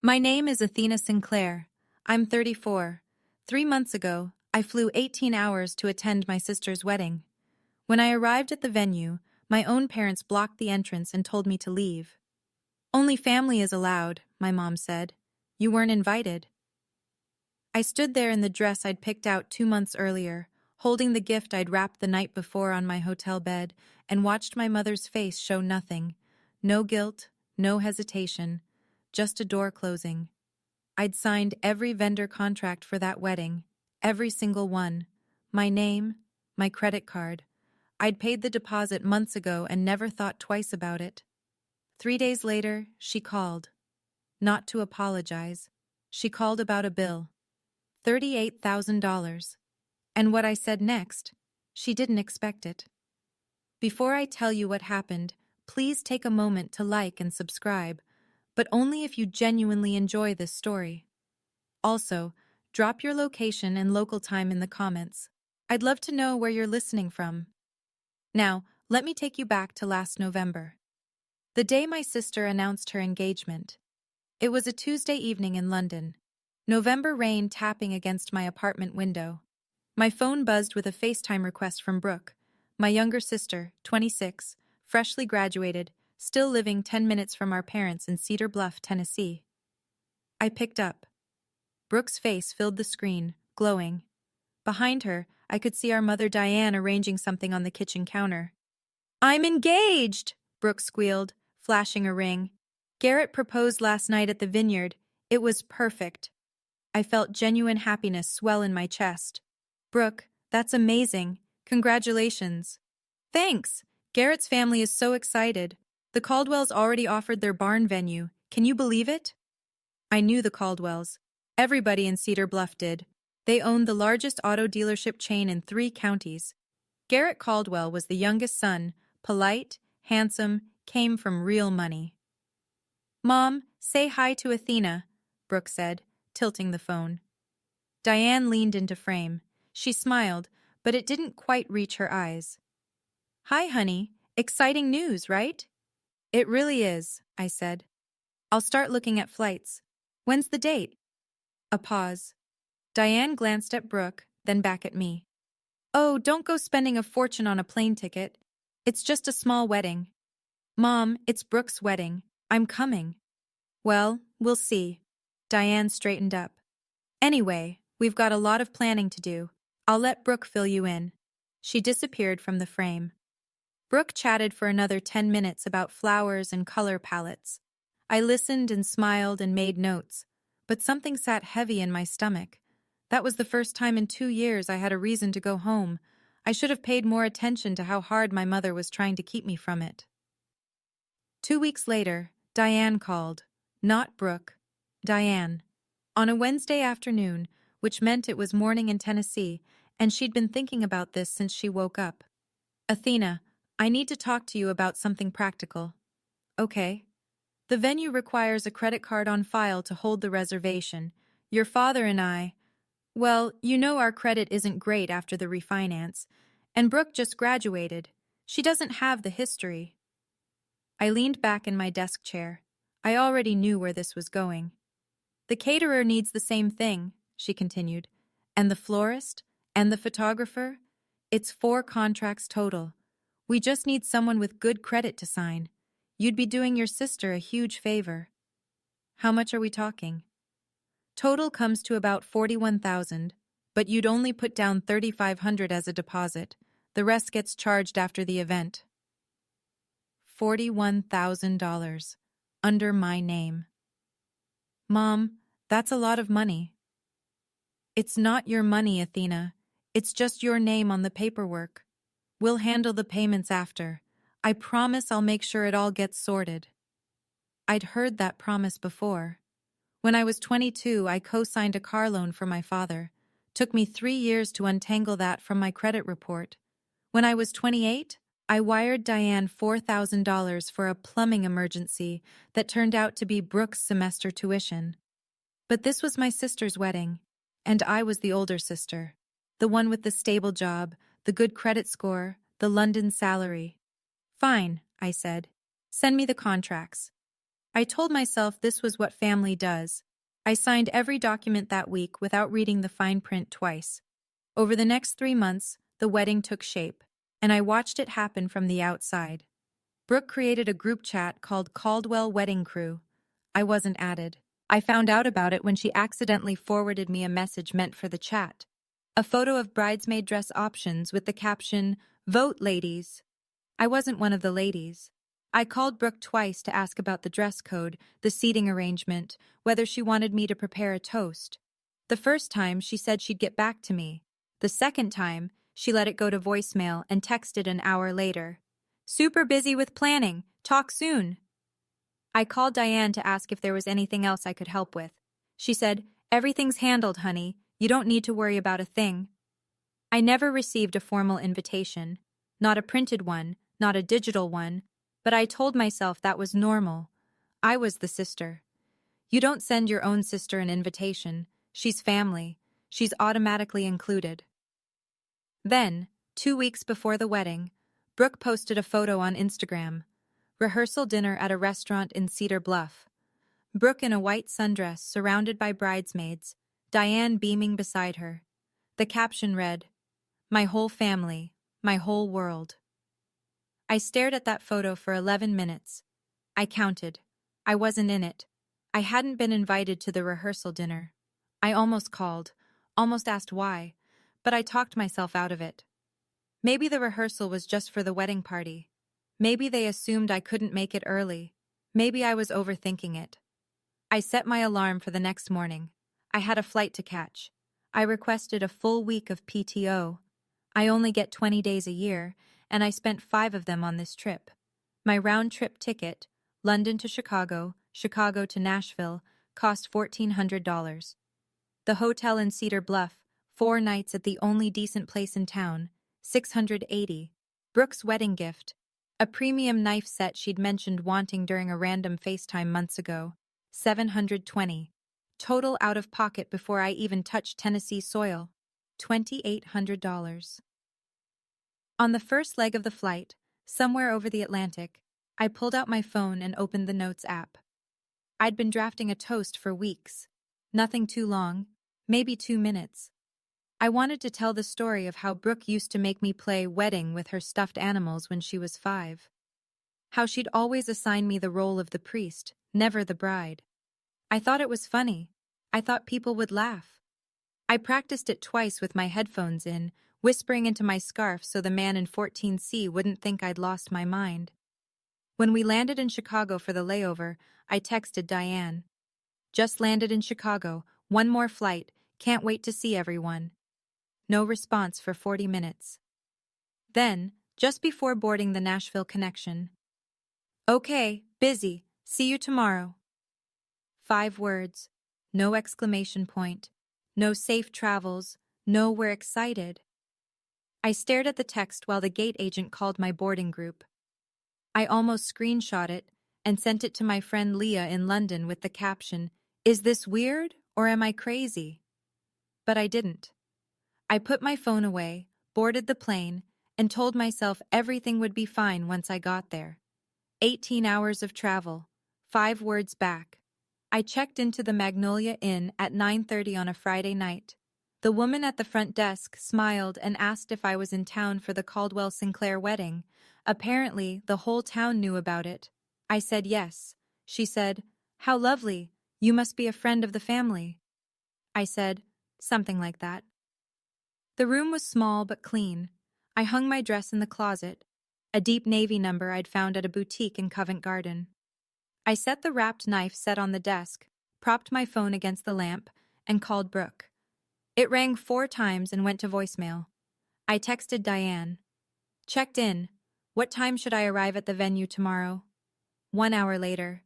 My name is Athena Sinclair. I'm 34. 3 months ago, I flew 18 hours to attend my sister's wedding. When I arrived at the venue, my own parents blocked the entrance and told me to leave. Only family is allowed, my mom said. You weren't invited. I stood there in the dress I'd picked out 2 months earlier, holding the gift I'd wrapped the night before on my hotel bed, and watched my mother's face show nothing. No guilt, no hesitation, just a door closing. I'd signed every vendor contract for that wedding, every single one. My name, my credit card. I'd paid the deposit months ago and never thought twice about it. 3 days later, she called. Not to apologize. She called about a bill. $38,000. And what I said next, she didn't expect it. Before I tell you what happened, please take a moment to like and subscribe, but only if you genuinely enjoy this story. Also, drop your location and local time in the comments. I'd love to know where you're listening from. Now, let me take you back to last November. The day my sister announced her engagement. It was a Tuesday evening in London. November rain tapping against my apartment window. My phone buzzed with a FaceTime request from Brooke, my younger sister, 26, freshly graduated, still living 10 minutes from our parents in Cedar Bluff, Tennessee. I picked up. Brooke's face filled the screen, glowing. Behind her, I could see our mother Diane arranging something on the kitchen counter. "I'm engaged!" Brooke squealed, flashing a ring. "Garrett proposed last night at the vineyard. It was perfect." I felt genuine happiness swell in my chest. "Brooke, that's amazing. Congratulations." "Thanks. Garrett's family is so excited. The Caldwells already offered their barn venue. Can you believe it?" I knew the Caldwells. Everybody in Cedar Bluff did. They owned the largest auto dealership chain in 3 counties. Garrett Caldwell was the youngest son, polite, handsome, came from real money. "Mom, say hi to Athena," Brooke said, tilting the phone. Diane leaned into frame. She smiled, but it didn't quite reach her eyes. "Hi, honey. Exciting news, right?" "It really is," I said. "I'll start looking at flights. When's the date?" A pause. Diane glanced at Brooke, then back at me. "Oh, don't go spending a fortune on a plane ticket. It's just a small wedding." "Mom, it's Brooke's wedding. I'm coming." "Well, we'll see." Diane straightened up. "Anyway, we've got a lot of planning to do. I'll let Brooke fill you in." She disappeared from the frame. Brooke chatted for another 10 minutes about flowers and color palettes. I listened and smiled and made notes, but something sat heavy in my stomach. That was the first time in 2 years I had a reason to go home. I should have paid more attention to how hard my mother was trying to keep me from it. 2 weeks later, Diane called. Not Brooke. Diane. On a Wednesday afternoon, which meant it was morning in Tennessee, and she'd been thinking about this since she woke up. "Athena, I need to talk to you about something practical." "Okay." "The venue requires a credit card on file to hold the reservation. Your father and I, well, you know our credit isn't great after the refinance, and Brooke just graduated. She doesn't have the history." I leaned back in my desk chair. I already knew where this was going. "The caterer needs the same thing," she continued. "And the florist? And the photographer? It's 4 contracts total. We just need someone with good credit to sign. You'd be doing your sister a huge favor." "How much are we talking?" "Total comes to about $41,000, but you'd only put down $3,500 as a deposit. The rest gets charged after the event." $41,000. Under my name. "Mom, that's a lot of money." "It's not your money, Athena. It's just your name on the paperwork. We'll handle the payments after. I promise I'll make sure it all gets sorted." I'd heard that promise before. When I was 22, I co-signed a car loan for my father. Took me 3 years to untangle that from my credit report. When I was 28, I wired Diane $4,000 for a plumbing emergency that turned out to be Brooke's semester tuition. But this was my sister's wedding, and I was the older sister, the one with the stable job, the good credit score, the London salary. "Fine," I said. "Send me the contracts." I told myself this was what family does. I signed every document that week without reading the fine print twice. Over the next 3 months, the wedding took shape, and I watched it happen from the outside. Brooke created a group chat called Caldwell Wedding Crew. I wasn't added. I found out about it when she accidentally forwarded me a message meant for the chat. A photo of bridesmaid dress options with the caption, "Vote, ladies." I wasn't one of the ladies. I called Brooke twice to ask about the dress code, the seating arrangement, whether she wanted me to prepare a toast. The first time, she said she'd get back to me. The second time, she let it go to voicemail and texted an hour later. "Super busy with planning. Talk soon." I called Diane to ask if there was anything else I could help with. She said, "Everything's handled, honey. You don't need to worry about a thing." I never received a formal invitation. Not a printed one, not a digital one, but I told myself that was normal. I was the sister. You don't send your own sister an invitation. She's family. She's automatically included. Then, 2 weeks before the wedding, Brooke posted a photo on Instagram. Rehearsal dinner at a restaurant in Cedar Bluff. Brooke in a white sundress surrounded by bridesmaids, Diane beaming beside her. The caption read, "My whole family, my whole world." I stared at that photo for 11 minutes. I counted. I wasn't in it. I hadn't been invited to the rehearsal dinner. I almost called, almost asked why, but I talked myself out of it. Maybe the rehearsal was just for the wedding party. Maybe they assumed I couldn't make it early. Maybe I was overthinking it. I set my alarm for the next morning. I had a flight to catch. I requested a full week of PTO. I only get 20 days a year, and I spent 5 of them on this trip. My round-trip ticket, London to Chicago, Chicago to Nashville, cost $1,400. The hotel in Cedar Bluff, 4 nights at the only decent place in town, $680. Brooke's wedding gift, a premium knife set she'd mentioned wanting during a random FaceTime months ago, $720. Total out-of-pocket before I even touched Tennessee soil, $2,800. On the first leg of the flight, somewhere over the Atlantic, I pulled out my phone and opened the Notes app. I'd been drafting a toast for weeks. Nothing too long, maybe 2 minutes. I wanted to tell the story of how Brooke used to make me play wedding with her stuffed animals when she was 5. How she'd always assign me the role of the priest, never the bride. I thought it was funny. I thought people would laugh. I practiced it twice with my headphones in, whispering into my scarf so the man in 14C wouldn't think I'd lost my mind. When we landed in Chicago for the layover, I texted Diane. "Just landed in Chicago, 1 more flight, can't wait to see everyone." No response for 40 minutes. Then, just before boarding the Nashville connection, "Okay, busy, see you tomorrow." 5 words, no exclamation point, no safe travels, no we're excited. I stared at the text while the gate agent called my boarding group. I almost screenshot it and sent it to my friend Leah in London with the caption, "Is this weird or am I crazy?" But I didn't. I put my phone away, boarded the plane, and told myself everything would be fine once I got there. 18 hours of travel, 5 words back. I checked into the Magnolia Inn at 9:30 on a Friday night. The woman at the front desk smiled and asked if I was in town for the Caldwell Sinclair wedding. Apparently, the whole town knew about it. I said yes. She said, "How lovely, you must be a friend of the family." I said, "Something like that." The room was small but clean. I hung my dress in the closet, a deep navy number I'd found at a boutique in Covent Garden. I set the wrapped knife set on the desk, propped my phone against the lamp, and called Brooke. It rang 4 times and went to voicemail. I texted Diane. "Checked in. What time should I arrive at the venue tomorrow?" 1 hour later.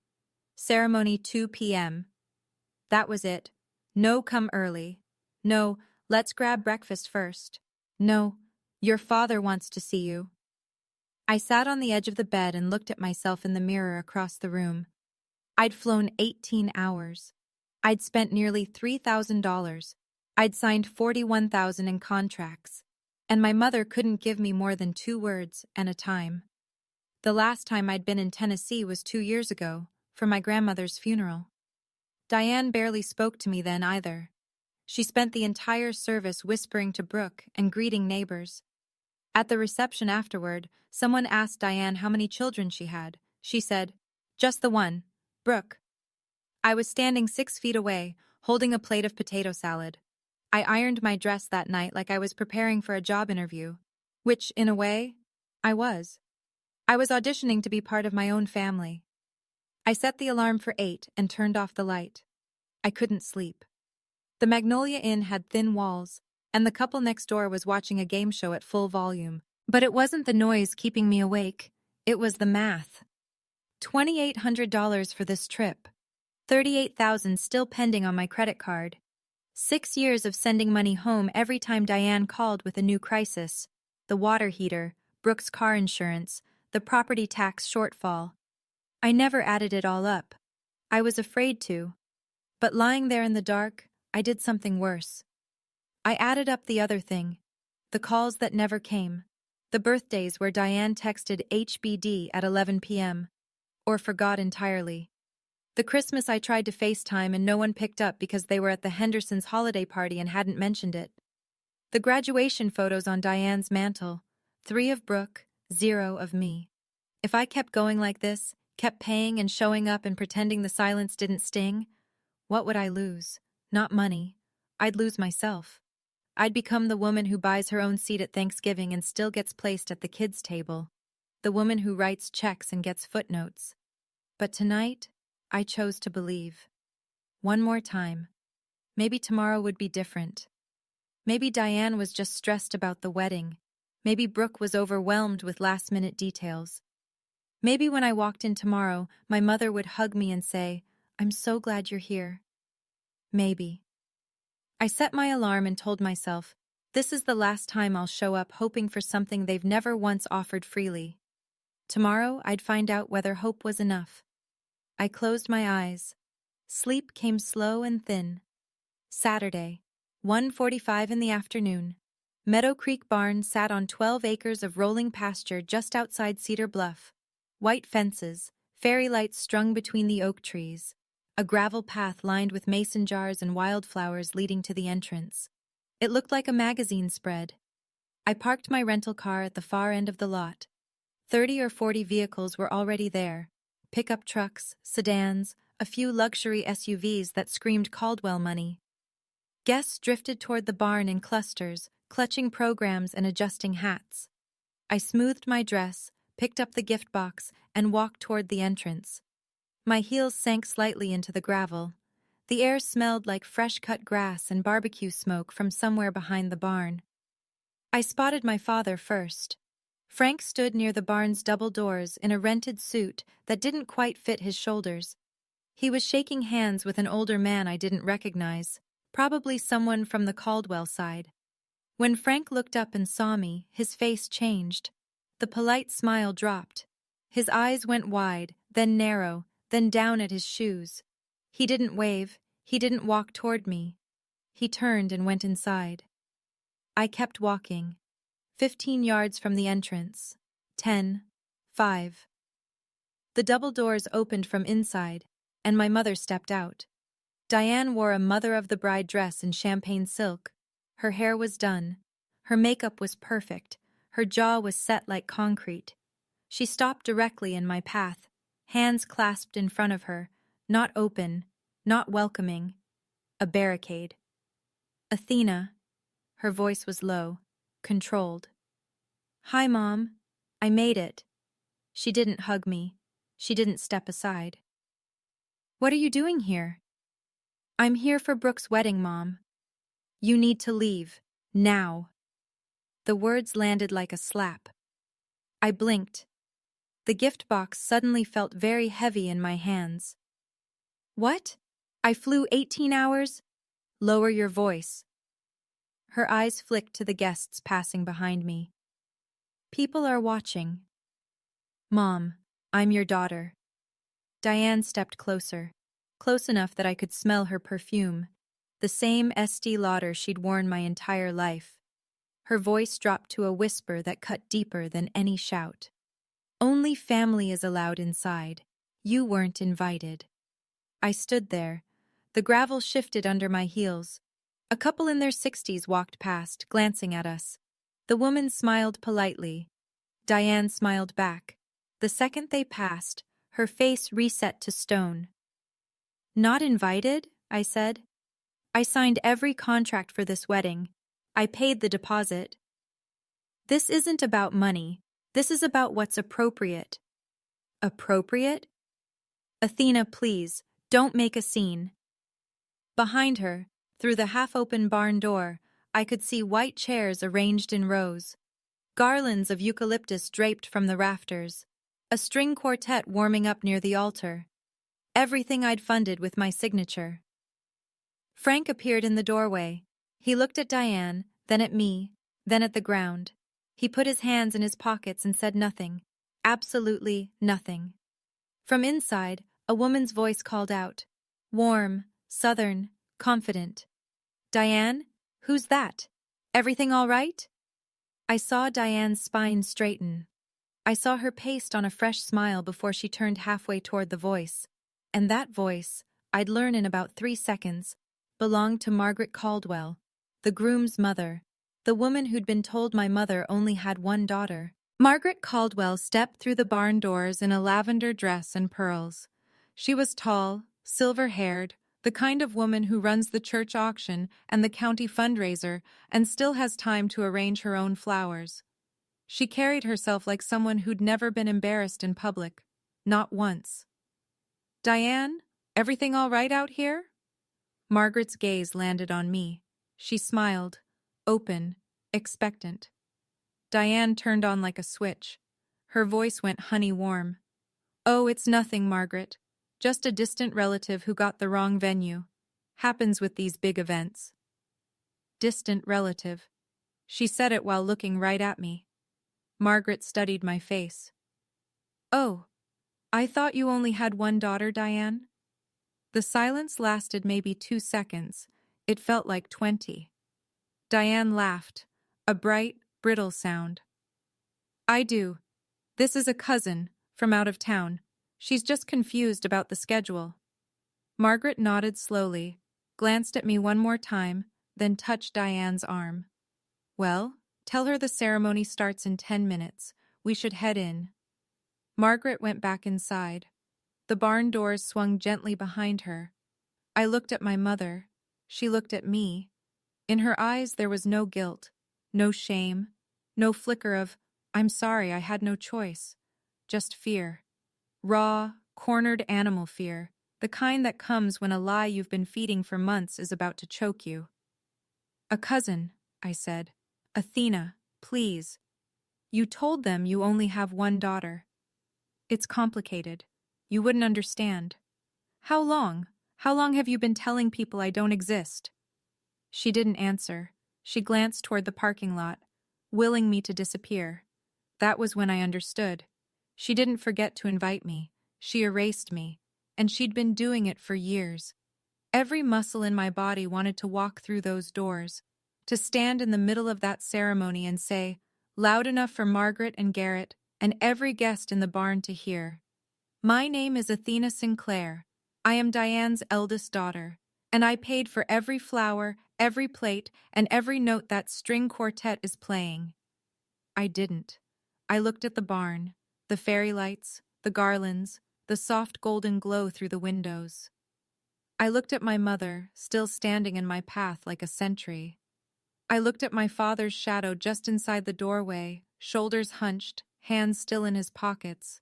"Ceremony 2 p.m. That was it. No come early. No, let's grab breakfast first. No, your father wants to see you." I sat on the edge of the bed and looked at myself in the mirror across the room. I'd flown 18 hours. I'd spent nearly $3,000. I'd signed 41,000 in contracts. And my mother couldn't give me more than 2 words and a time. The last time I'd been in Tennessee was 2 years ago, for my grandmother's funeral. Diane barely spoke to me then either. She spent the entire service whispering to Brooke and greeting neighbors. At the reception afterward, someone asked Diane how many children she had. She said, "Just the one, Brooke." I was standing 6 feet away, holding a plate of potato salad. I ironed my dress that night like I was preparing for a job interview, which, in a way, I was. I was auditioning to be part of my own family. I set the alarm for 8 and turned off the light. I couldn't sleep. The Magnolia Inn had thin walls, and the couple next door was watching a game show at full volume. But it wasn't the noise keeping me awake, it was the math. $2,800 for this trip. $38,000 still pending on my credit card. 6 years of sending money home every time Diane called with a new crisis. The water heater, Brooke's car insurance, the property tax shortfall. I never added it all up. I was afraid to. But lying there in the dark, I did something worse. I added up the other thing. The calls that never came. The birthdays where Diane texted HBD at 11 p.m. or forgot entirely. The Christmas I tried to FaceTime and no one picked up because they were at the Hendersons' holiday party and hadn't mentioned it. The graduation photos on Diane's mantle. 3 of Brooke, 0 of me. If I kept going like this, kept paying and showing up and pretending the silence didn't sting, what would I lose? Not money. I'd lose myself. I'd become the woman who buys her own seat at Thanksgiving and still gets placed at the kids' table. The woman who writes checks and gets footnotes. But tonight, I chose to believe. One more time. Maybe tomorrow would be different. Maybe Diane was just stressed about the wedding. Maybe Brooke was overwhelmed with last-minute details. Maybe when I walked in tomorrow, my mother would hug me and say, "I'm so glad you're here." Maybe. I set my alarm and told myself, this is the last time I'll show up hoping for something they've never once offered freely. Tomorrow, I'd find out whether hope was enough. I closed my eyes. Sleep came slow and thin. Saturday, 1:45 in the afternoon. Meadow Creek Barn sat on 12 acres of rolling pasture just outside Cedar Bluff. White fences, fairy lights strung between the oak trees. A gravel path lined with mason jars and wildflowers leading to the entrance. It looked like a magazine spread. I parked my rental car at the far end of the lot. 30 or 40 vehicles were already there. Pickup trucks, sedans, a few luxury SUVs that screamed Caldwell money. Guests drifted toward the barn in clusters, clutching programs and adjusting hats. I smoothed my dress, picked up the gift box, and walked toward the entrance. My heels sank slightly into the gravel. The air smelled like fresh-cut grass and barbecue smoke from somewhere behind the barn. I spotted my father first. Frank stood near the barn's double doors in a rented suit that didn't quite fit his shoulders. He was shaking hands with an older man I didn't recognize, probably someone from the Caldwell side. When Frank looked up and saw me, his face changed. The polite smile dropped. His eyes went wide, then narrow, then down at his shoes. He didn't wave, he didn't walk toward me. He turned and went inside. I kept walking. 15 yards from the entrance. 10, 5. The double doors opened from inside, and my mother stepped out. Diane wore a mother-of-the-bride dress in champagne silk. Her hair was done. Her makeup was perfect. Her jaw was set like concrete. She stopped directly in my path, hands clasped in front of her, not open, not welcoming. A barricade. "Athena." Her voice was low, controlled. "Hi, Mom. I made it." She didn't hug me. She didn't step aside. "What are you doing here?" "I'm here for Brooke's wedding, Mom." "You need to leave. Now." The words landed like a slap. I blinked. The gift box suddenly felt very heavy in my hands. "What? I flew 18 hours? Lower your voice." Her eyes flicked to the guests passing behind me. "People are watching." "Mom, I'm your daughter." Diane stepped closer, close enough that I could smell her perfume, the same Estee Lauder she'd worn my entire life. Her voice dropped to a whisper that cut deeper than any shout. "Only family is allowed inside. You weren't invited. I stood there. The gravel shifted under my heels. A couple in their 60s walked past, glancing at us. The woman smiled politely. Diane smiled back. The second they passed, her face reset to stone. Not invited? I said. I signed every contract for this wedding. I paid the deposit. This isn't about money. This is about what's appropriate. Appropriate? Athena, please, don't make a scene. Behind her, through the half-open barn door, I could see white chairs arranged in rows. Garlands of eucalyptus draped from the rafters. A string quartet warming up near the altar. Everything I'd funded with my signature. Frank appeared in the doorway. He looked at Diane, then at me, then at the ground. He put his hands in his pockets and said nothing. Absolutely nothing. From inside, a woman's voice called out. Warm, southern, confident. Diane? Who's that? Everything all right? I saw Diane's spine straighten. I saw her paste on a fresh smile before she turned halfway toward the voice. And that voice, I'd learn in about 3 seconds, belonged to Margaret Caldwell, the groom's mother, the woman who'd been told my mother only had one daughter. Margaret Caldwell stepped through the barn doors in a lavender dress and pearls. She was tall, silver-haired, the kind of woman who runs the church auction and the county fundraiser and still has time to arrange her own flowers. She carried herself like someone who'd never been embarrassed in public, not once. Diane, everything all right out here? Margaret's gaze landed on me. She smiled, open, expectant. Diane turned on like a switch. Her voice went honey-warm. Oh, it's nothing, Margaret. Just a distant relative who got the wrong venue. Happens with these big events. Distant relative. She said it while looking right at me. Margaret studied my face. Oh, I thought you only had one daughter, Diane? The silence lasted maybe 2 seconds. It felt like 20. Diane laughed, a bright, brittle sound. I do. This is a cousin, from out of town. She's just confused about the schedule. Margaret nodded slowly, glanced at me one more time, then touched Diane's arm. Well, tell her the ceremony starts in 10 minutes. We should head in. Margaret went back inside. The barn doors swung gently behind her. I looked at my mother. She looked at me. In her eyes there was no guilt, no shame, no flicker of, I'm sorry, I had no choice. Just fear. Raw, cornered animal fear, the kind that comes when a lie you've been feeding for months is about to choke you. A cousin, I said. Athena, please. You told them you only have one daughter. It's complicated. You wouldn't understand. How long? How long have you been telling people I don't exist? She didn't answer. She glanced toward the parking lot, willing me to disappear. That was when I understood. She didn't forget to invite me. She erased me. And she'd been doing it for years. Every muscle in my body wanted to walk through those doors, to stand in the middle of that ceremony and say, loud enough for Margaret and Garrett and every guest in the barn to hear, my name is Athena Sinclair. I am Diane's eldest daughter, and I paid for every flower, every plate, and every note that string quartet is playing. I didn't. I looked at the barn, the fairy lights, the garlands, the soft golden glow through the windows. I looked at my mother, still standing in my path like a sentry. I looked at my father's shadow just inside the doorway, shoulders hunched, hands still in his pockets.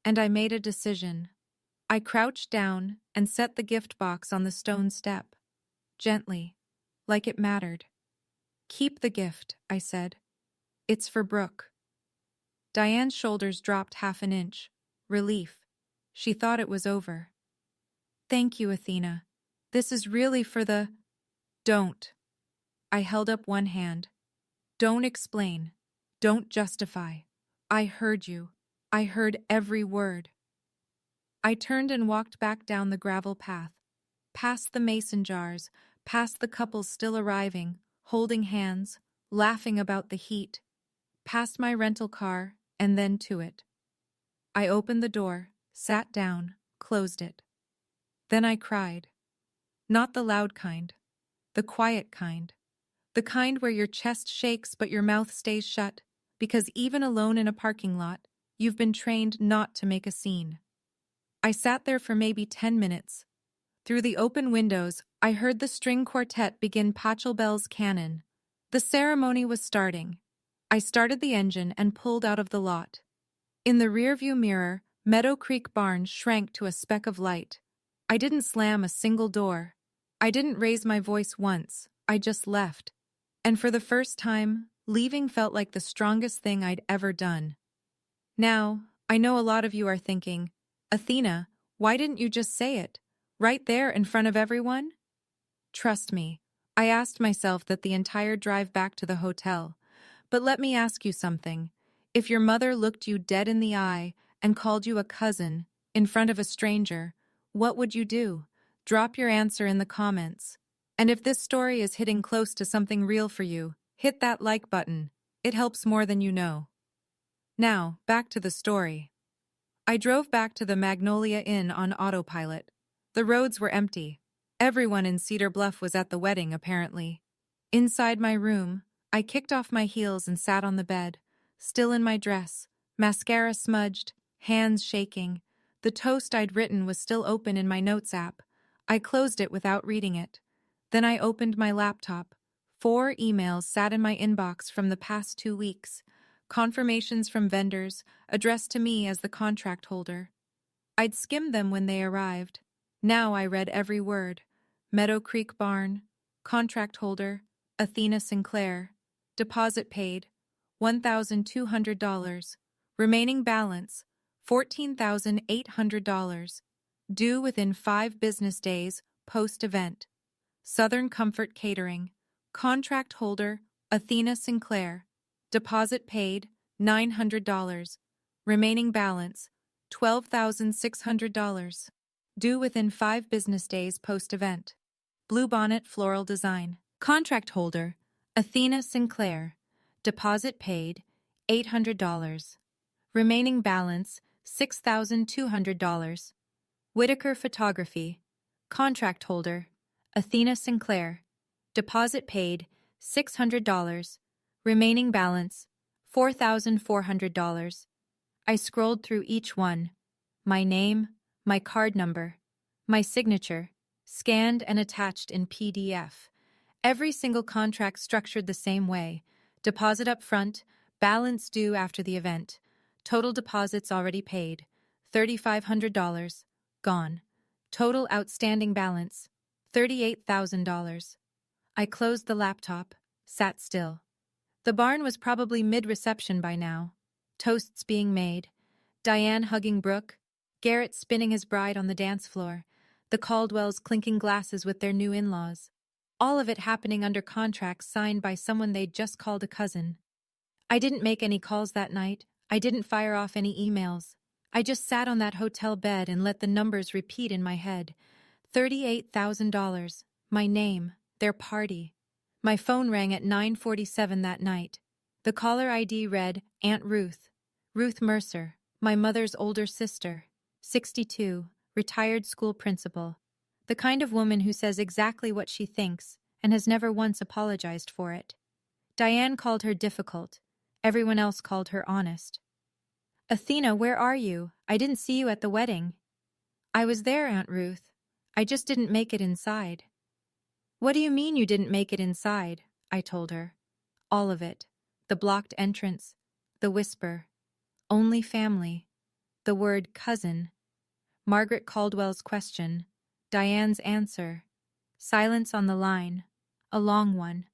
And I made a decision. I crouched down and set the gift box on the stone step. Gently, like it mattered. Keep the gift, I said. It's for Brooke. Diane's shoulders dropped half an inch. Relief. She thought it was over. Thank you, Athena. This is really for the... Don't. I held up one hand. Don't explain. Don't justify. I heard you. I heard every word. I turned and walked back down the gravel path, past the mason jars, past the couples still arriving, holding hands, laughing about the heat, past my rental car, and then to it. I opened the door, sat down, closed it. Then I cried. Not the loud kind, the quiet kind. The kind where your chest shakes but your mouth stays shut, because even alone in a parking lot, you've been trained not to make a scene. I sat there for maybe 10 minutes. Through the open windows, I heard the string quartet begin Pachelbel's canon. The ceremony was starting. I started the engine and pulled out of the lot. In the rearview mirror, Meadow Creek Barn shrank to a speck of light. I didn't slam a single door. I didn't raise my voice once. I just left. And for the first time, leaving felt like the strongest thing I'd ever done. Now, I know a lot of you are thinking, Athena, why didn't you just say it? Right there in front of everyone? Trust me, I asked myself that the entire drive back to the hotel. But let me ask you something. If your mother looked you dead in the eye and called you a cousin in front of a stranger, what would you do? Drop your answer in the comments. And if this story is hitting close to something real for you, hit that like button. It helps more than you know. Now, back to the story. I drove back to the Magnolia Inn on autopilot. The roads were empty. Everyone in Cedar Bluff was at the wedding, apparently. Inside my room, I kicked off my heels and sat on the bed, still in my dress, mascara smudged, hands shaking. The toast I'd written was still open in my notes app. I closed it without reading it. Then I opened my laptop. 4 emails sat in my inbox from the past 2 weeks. Confirmations from vendors, addressed to me as the contract holder. I'd skimmed them when they arrived. Now I read every word. Meadow Creek Barn, contract holder, Athena Sinclair, deposit paid, $1,200, remaining balance, $14,800, due within 5 business days post-event. Southern Comfort Catering, contract holder, Athena Sinclair, deposit paid, $900, remaining balance, $12,600, due within 5 business days post-event. Bluebonnet Floral Design, contract holder, Athena Sinclair, deposit paid, $800, remaining balance, $6,200. Whitaker Photography, contract holder, Athena Sinclair, deposit paid, $600, remaining balance, $4,400. I scrolled through each one. My name, my card number, my signature, scanned and attached in PDF. Every single contract structured the same way. Deposit up front, balance due after the event. Total deposits already paid, $3,500, gone. Total outstanding balance, $38,000. I closed the laptop, sat still. The barn was probably mid-reception by now. Toasts being made, Diane hugging Brooke, Garrett spinning his bride on the dance floor, the Caldwells clinking glasses with their new in-laws. All of it happening under contracts signed by someone they'd just called a cousin. I didn't make any calls that night. I didn't fire off any emails. I just sat on that hotel bed and let the numbers repeat in my head. $38,000, my name, their party. My phone rang at 9:47 that night. The caller ID read, Aunt Ruth. Ruth Mercer, my mother's older sister, 62, retired school principal. The kind of woman who says exactly what she thinks and has never once apologized for it. Diane called her difficult. Everyone else called her honest. Athena, where are you? I didn't see you at the wedding. I was there, Aunt Ruth. I just didn't make it inside. What do you mean you didn't make it inside? I told her. All of it. The blocked entrance. The whisper. Only family. The word cousin. Margaret Caldwell's question. Diane's answer. Silence on the line. A long one.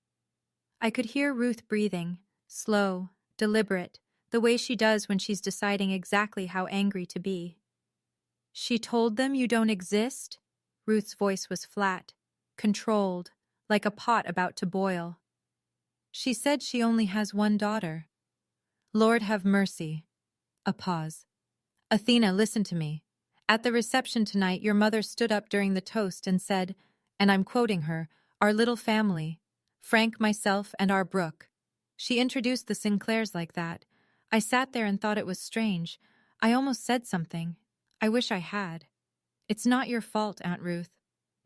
I could hear Ruth breathing, slow, deliberate, the way she does when she's deciding exactly how angry to be. She told them you don't exist? Ruth's voice was flat, controlled, like a pot about to boil. She said she only has one daughter. Lord have mercy. A pause. Athena, listen to me. At the reception tonight, your mother stood up during the toast and said, and I'm quoting her, our little family, Frank, myself, and our Brooke. She introduced the Sinclairs like that. I sat there and thought it was strange. I almost said something. I wish I had. It's not your fault, Aunt Ruth.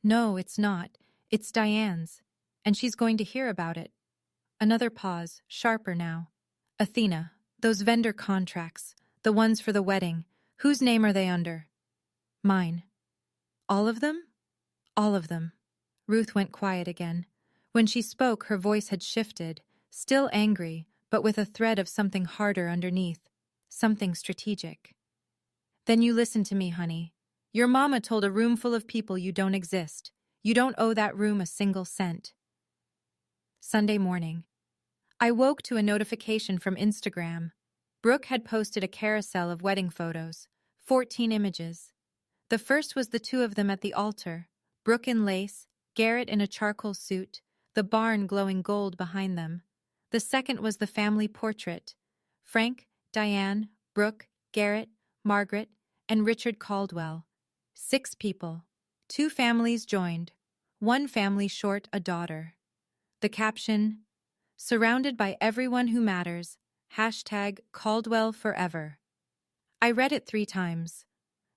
No, it's not. It's Diane's. And she's going to hear about it. Another pause, sharper now. Athena, those vendor contracts, the ones for the wedding, whose name are they under? Mine. All of them? All of them. Ruth went quiet again. When she spoke, her voice had shifted, still angry, but with a thread of something harder underneath, something strategic. Then you listen to me, honey. Your mama told a room full of people you don't exist. You don't owe that room a single cent. Sunday morning. I woke to a notification from Instagram. Brooke had posted a carousel of wedding photos, 14 images. The first was the two of them at the altar, Brooke in lace, Garrett in a charcoal suit, the barn glowing gold behind them. The second was the family portrait, Frank, Diane, Brooke, Garrett, Margaret, and Richard Caldwell. 6 people. 2 families joined. 1 family short a daughter. The caption, surrounded by everyone who matters, #Caldwell forever. I read it 3 times.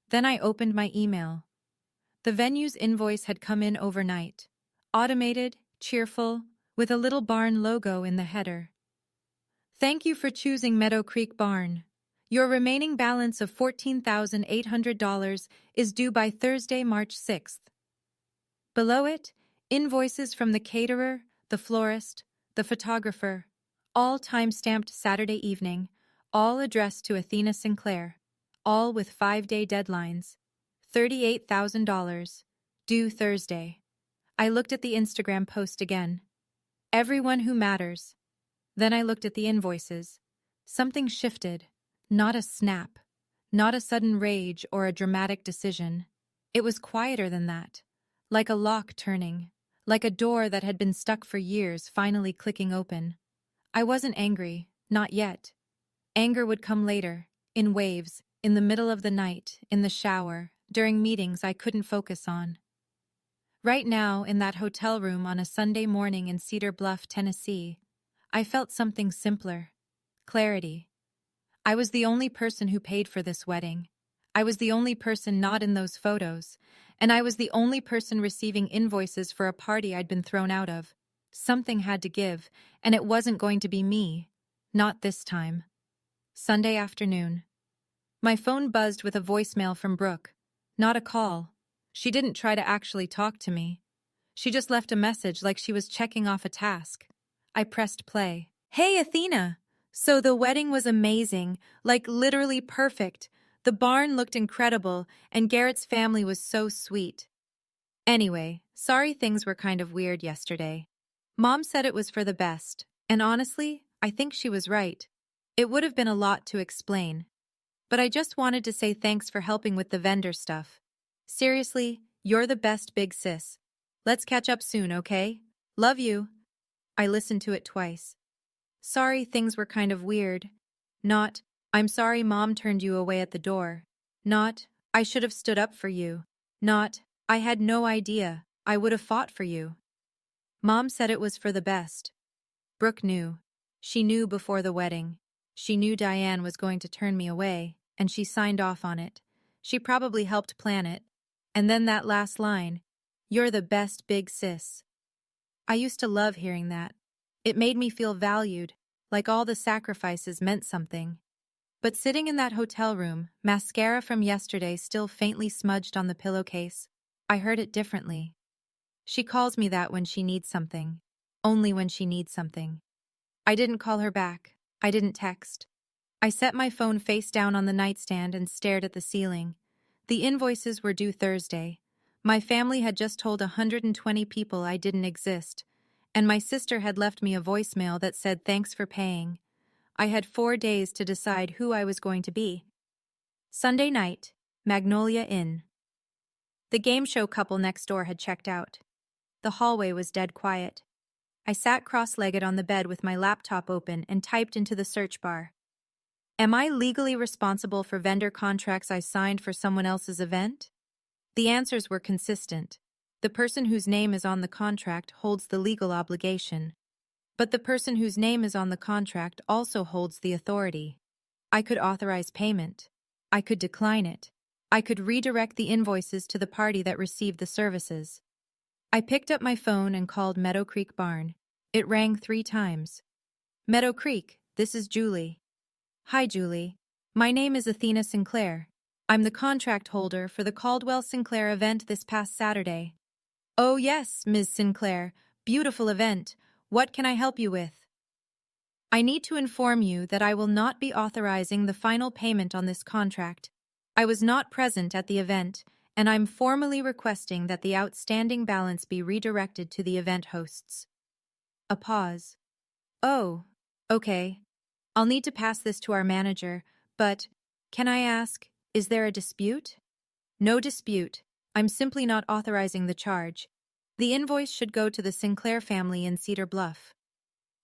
Then I opened my email. The venue's invoice had come in overnight. Automated, cheerful, with a little barn logo in the header. Thank you for choosing Meadow Creek Barn. Your remaining balance of $14,800 is due by Thursday, March 6th. Below it, invoices from the caterer, the florist, the photographer, all time-stamped Saturday evening, all addressed to Athena Sinclair, all with 5-day deadlines. $38,000, due Thursday. I looked at the Instagram post again. Everyone who matters. Then I looked at the invoices. Something shifted. Not a snap. Not a sudden rage or a dramatic decision. It was quieter than that. Like a lock turning. Like a door that had been stuck for years finally clicking open. I wasn't angry. Not yet. Anger would come later. In waves. In the middle of the night. In the shower. During meetings I couldn't focus on. Right now, in that hotel room on a Sunday morning in Cedar Bluff, Tennessee, I felt something simpler. Clarity. I was the only person who paid for this wedding. I was the only person not in those photos, and I was the only person receiving invoices for a party I'd been thrown out of. Something had to give, and it wasn't going to be me. Not this time. Sunday afternoon. My phone buzzed with a voicemail from Brooke. Not a call. She didn't try to actually talk to me. She just left a message like she was checking off a task. I pressed play. Hey, Athena! So the wedding was amazing, like literally perfect. The barn looked incredible, and Garrett's family was so sweet. Anyway, sorry things were kind of weird yesterday. Mom said it was for the best, and honestly, I think she was right. It would have been a lot to explain. But I just wanted to say thanks for helping with the vendor stuff. Seriously, you're the best big sis. Let's catch up soon, okay? Love you. I listened to it twice. Sorry things were kind of weird. Not, I'm sorry Mom turned you away at the door. Not, I should have stood up for you. Not, I had no idea. I would have fought for you. Mom said it was for the best. Brooke knew. She knew before the wedding. She knew Diane was going to turn me away, and she signed off on it. She probably helped plan it. And then that last line, you're the best big sis. I used to love hearing that. It made me feel valued, like all the sacrifices meant something. But sitting in that hotel room, mascara from yesterday still faintly smudged on the pillowcase, I heard it differently. She calls me that when she needs something. Only when she needs something. I didn't call her back. I didn't text. I set my phone face down on the nightstand and stared at the ceiling. The invoices were due Thursday. My family had just told 120 people I didn't exist, and my sister had left me a voicemail that said thanks for paying. I had 4 days to decide who I was going to be. Sunday night, Magnolia Inn. The game show couple next door had checked out. The hallway was dead quiet. I sat cross-legged on the bed with my laptop open and typed into the search bar. Am I legally responsible for vendor contracts I signed for someone else's event? The answers were consistent. The person whose name is on the contract holds the legal obligation. But the person whose name is on the contract also holds the authority. I could authorize payment. I could decline it. I could redirect the invoices to the party that received the services. I picked up my phone and called Meadow Creek Barn. It rang 3 times. Meadow Creek, this is Julie. Hi, Julie. My name is Athena Sinclair. I'm the contract holder for the Caldwell Sinclair event this past Saturday. Oh yes, Ms. Sinclair. Beautiful event. What can I help you with? I need to inform you that I will not be authorizing the final payment on this contract. I was not present at the event, and I'm formally requesting that the outstanding balance be redirected to the event hosts. A pause. Oh, okay. I'll need to pass this to our manager, but can I ask, is there a dispute? No dispute. I'm simply not authorizing the charge. The invoice should go to the Sinclair family in Cedar Bluff.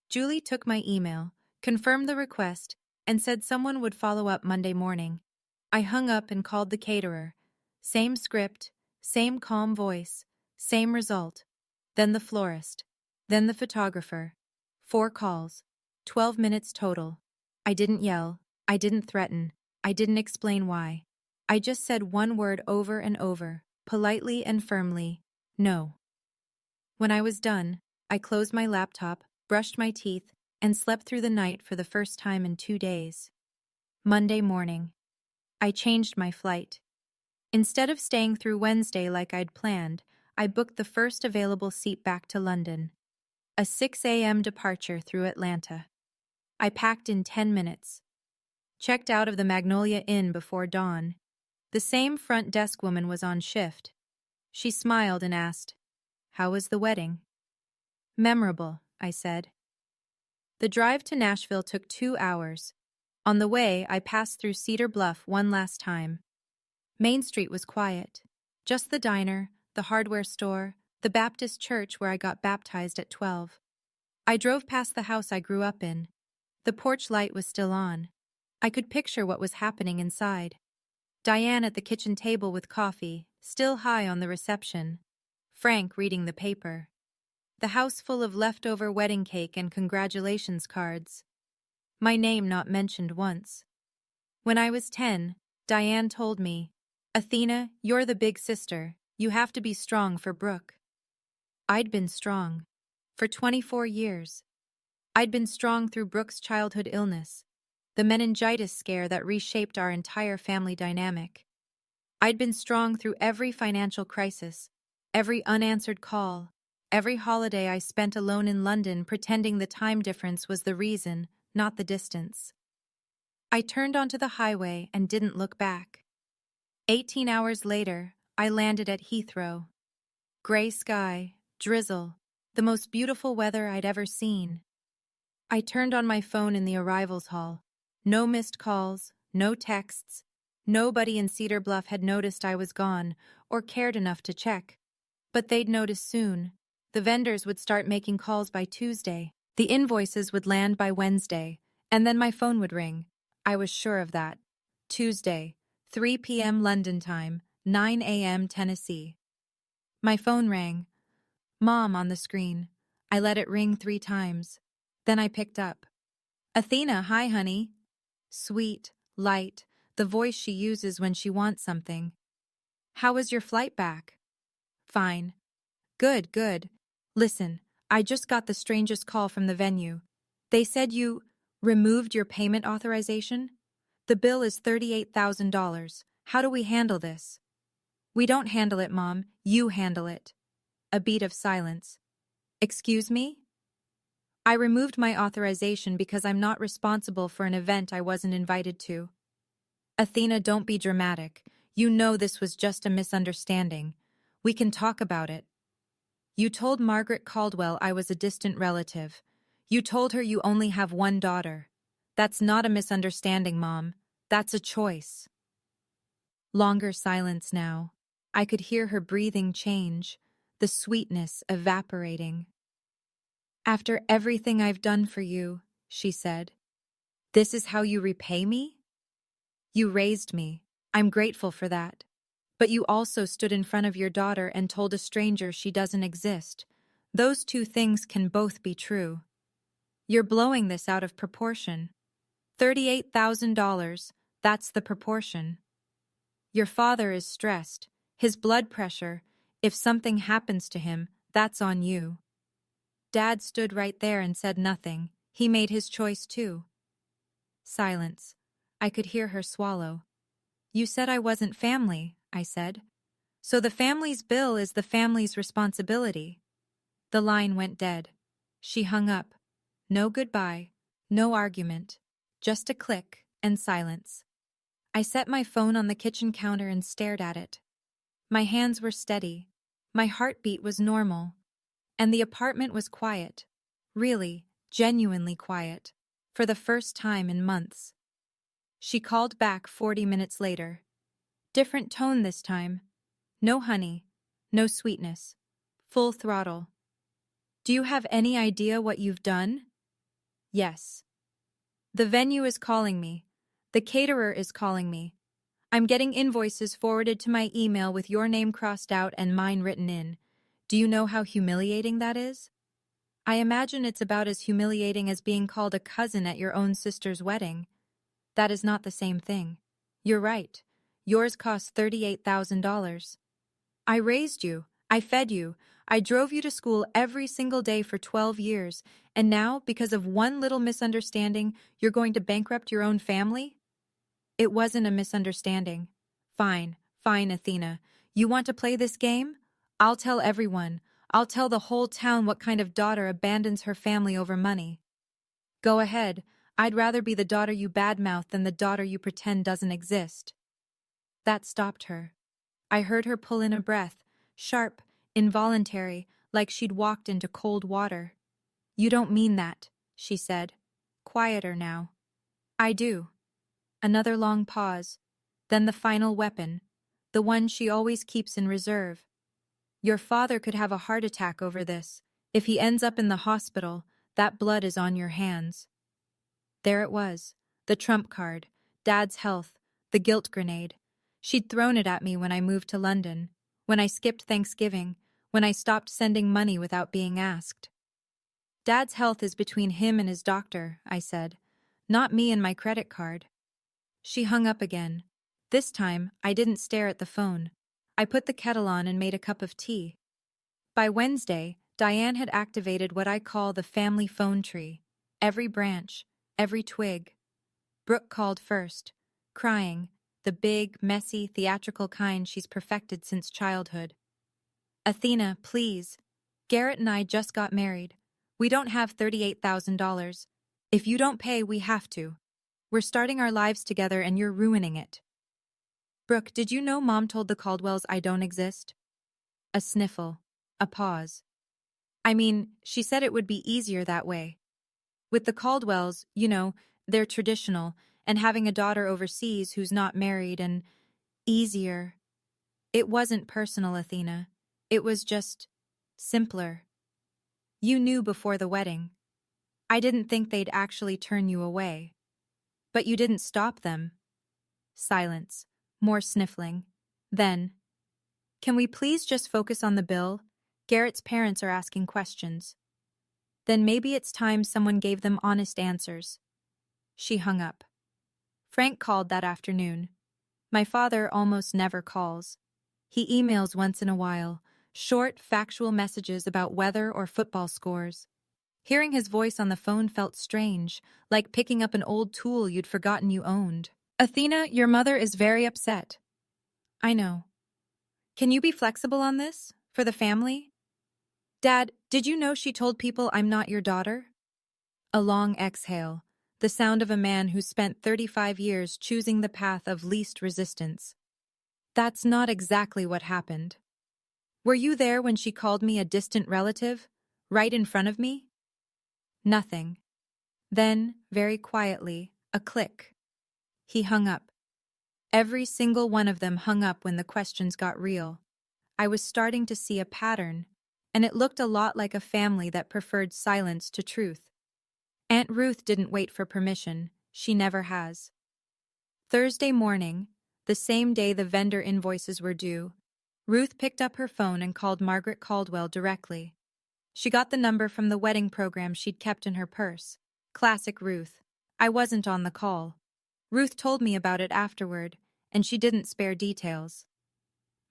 Julie took my email, confirmed the request, and said someone would follow up Monday morning. I hung up and called the caterer. Same script, same calm voice, same result. Then the florist. Then the photographer. 4 calls. 12 minutes total. I didn't yell. I didn't threaten. I didn't explain why. I just said one word over and over, politely and firmly, no. When I was done, I closed my laptop, brushed my teeth, and slept through the night for the first time in 2 days. Monday morning. I changed my flight. Instead of staying through Wednesday like I'd planned, I booked the first available seat back to London. A 6 a.m. departure through Atlanta. I packed in 10 minutes. Checked out of the Magnolia Inn before dawn. The same front desk woman was on shift. She smiled and asked, "How was the wedding?" "Memorable," I said. The drive to Nashville took 2 hours. On the way, I passed through Cedar Bluff one last time. Main Street was quiet. Just the diner, the hardware store, the Baptist church where I got baptized at 12. I drove past the house I grew up in. The porch light was still on. I could picture what was happening inside. Diane at the kitchen table with coffee, still high on the reception. Frank reading the paper. The house full of leftover wedding cake and congratulations cards. My name not mentioned once. When I was 10, Diane told me, "Athena, you're the big sister. You have to be strong for Brooke." I'd been strong. For 24 years. I'd been strong through Brooke's childhood illness, the meningitis scare that reshaped our entire family dynamic. I'd been strong through every financial crisis, every unanswered call, every holiday I spent alone in London pretending the time difference was the reason, not the distance. I turned onto the highway and didn't look back. 18 hours later, I landed at Heathrow. Gray sky, drizzle, the most beautiful weather I'd ever seen. I turned on my phone in the arrivals hall. No missed calls, no texts. Nobody in Cedar Bluff had noticed I was gone or cared enough to check. But they'd notice soon. The vendors would start making calls by Tuesday. The invoices would land by Wednesday, and then my phone would ring. I was sure of that. Tuesday, 3 p.m. London time, 9 a.m. Tennessee. My phone rang. Mom on the screen. I let it ring 3 times. Then I picked up. "Athena, hi, honey." Sweet, light, the voice she uses when she wants something. "How was your flight back?" "Fine." "Good, good. Listen, I just got the strangest call from the venue. They said you removed your payment authorization? The bill is $38,000. How do we handle this?" "We don't handle it, Mom. You handle it." A beat of silence. "Excuse me?" "I removed my authorization because I'm not responsible for an event I wasn't invited to." "Athena, don't be dramatic. You know this was just a misunderstanding. We can talk about it." "You told Margaret Caldwell I was a distant relative. You told her you only have one daughter. That's not a misunderstanding, Mom. That's a choice." Longer silence now. I could hear her breathing change, the sweetness evaporating. "After everything I've done for you," she said, "this is how you repay me? You raised me. I'm grateful for that. But you also stood in front of your daughter and told a stranger she doesn't exist. Those 2 things can both be true. You're blowing this out of proportion. $38,000, that's the proportion." Your father is stressed. His blood pressure. If something happens to him, that's on you. Dad stood right there and said nothing. He made his choice too. Silence. I could hear her swallow. You said I wasn't family, I said. So the family's bill is the family's responsibility. The line went dead. She hung up. No goodbye, no argument, just a click and silence. I set my phone on the kitchen counter and stared at it. My hands were steady. My heartbeat was normal. And the apartment was quiet. Really, genuinely quiet. For the first time in months. She called back 40 minutes later. Different tone this time. No honey. No sweetness. Full throttle. Do you have any idea what you've done? Yes. The venue is calling me. The caterer is calling me. I'm getting invoices forwarded to my email with your name crossed out and mine written in. Do you know how humiliating that is? I imagine it's about as humiliating as being called a cousin at your own sister's wedding. That is not the same thing. You're right. Yours cost $38,000. I raised you. I fed you. I drove you to school every single day for 12 years, and now, because of one little misunderstanding, you're going to bankrupt your own family? It wasn't a misunderstanding. Fine, Athena. You want to play this game? I'll tell everyone. I'll tell the whole town what kind of daughter abandons her family over money. Go ahead. I'd rather be the daughter you badmouth than the daughter you pretend doesn't exist. That stopped her. I heard her pull in a breath, sharp, involuntary, like she'd walked into cold water. You don't mean that, she said. Quieter now. I do. Another long pause, then the final weapon, the one she always keeps in reserve. Your father could have a heart attack over this. If he ends up in the hospital, that blood is on your hands. There it was, the trump card, Dad's health, the guilt grenade. She'd thrown it at me when I moved to London, when I skipped Thanksgiving, when I stopped sending money without being asked. Dad's health is between him and his doctor, I said, not me and my credit card. She hung up again. This time, I didn't stare at the phone. I put the kettle on and made a cup of tea. By Wednesday, Diane had activated what I call the family phone tree. Every branch, every twig. Brooke called first, crying, the big, messy, theatrical kind she's perfected since childhood. Athena, please. Garrett and I just got married. We don't have $38,000. If you don't pay, we have to. We're starting our lives together and you're ruining it. Brooke, did you know Mom told the Caldwells I don't exist? A sniffle. A pause. I mean, she said it would be easier that way. With the Caldwells, you know, they're traditional, and having a daughter overseas who's not married and easier. It wasn't personal, Athena. It was just simpler. You knew before the wedding. I didn't think they'd actually turn you away. But you didn't stop them. Silence. More sniffling. Then, can we please just focus on the bill? Garrett's parents are asking questions. Then maybe it's time someone gave them honest answers. She hung up. Frank called that afternoon. My father almost never calls. He emails once in a while, short, factual messages about weather or football scores. Hearing his voice on the phone felt strange, like picking up an old tool you'd forgotten you owned. Athena, your mother is very upset. I know. Can you be flexible on this? For the family? Dad, did you know she told people I'm not your daughter? A long exhale, the sound of a man who spent 35 years choosing the path of least resistance. That's not exactly what happened. Were you there when she called me a distant relative? Right in front of me? Nothing. Then, very quietly, a click. He hung up. Every single one of them hung up when the questions got real. I was starting to see a pattern, and it looked a lot like a family that preferred silence to truth. Aunt Ruth didn't wait for permission. She never has. Thursday morning, the same day the vendor invoices were due, Ruth picked up her phone and called Margaret Caldwell directly. She got the number from the wedding program she'd kept in her purse. Classic Ruth. I wasn't on the call. Ruth told me about it afterward, and she didn't spare details.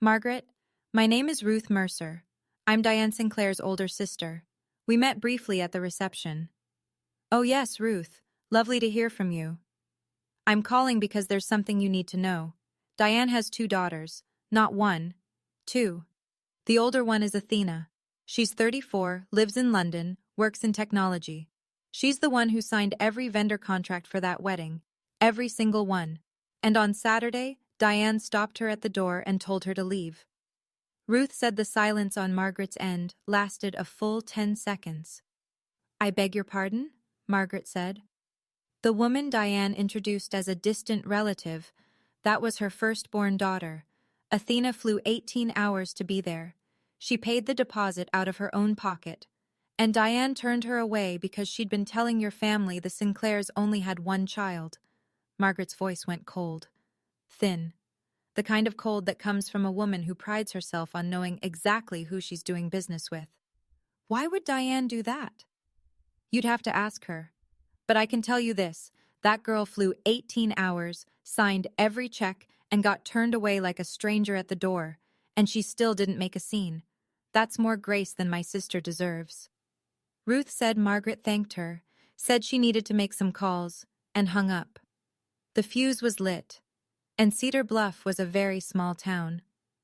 Margaret, my name is Ruth Mercer. I'm Diane Sinclair's older sister. We met briefly at the reception. Oh yes, Ruth. Lovely to hear from you. I'm calling because there's something you need to know. Diane has 2 daughters. Not 1. 2. The older one is Athena. She's 34, lives in London, works in technology. She's the one who signed every vendor contract for that wedding. Every single one. And on Saturday, Diane stopped her at the door and told her to leave. Ruth said the silence on Margaret's end lasted a full 10 seconds. I beg your pardon? Margaret said. The woman Diane introduced as a distant relative, that was her firstborn daughter. Athena flew 18 hours to be there. She paid the deposit out of her own pocket. And Diane turned her away because she'd been telling your family the Sinclairs only had 1 child. Margaret's voice went cold. Thin. The kind of cold that comes from a woman who prides herself on knowing exactly who she's doing business with. Why would Diane do that? You'd have to ask her. But I can tell you this, that girl flew 18 hours, signed every check, and got turned away like a stranger at the door, and she still didn't make a scene. That's more grace than my sister deserves. Ruth said Margaret thanked her, said she needed to make some calls, and hung up. The fuse was lit, and Cedar Bluff was a very small town.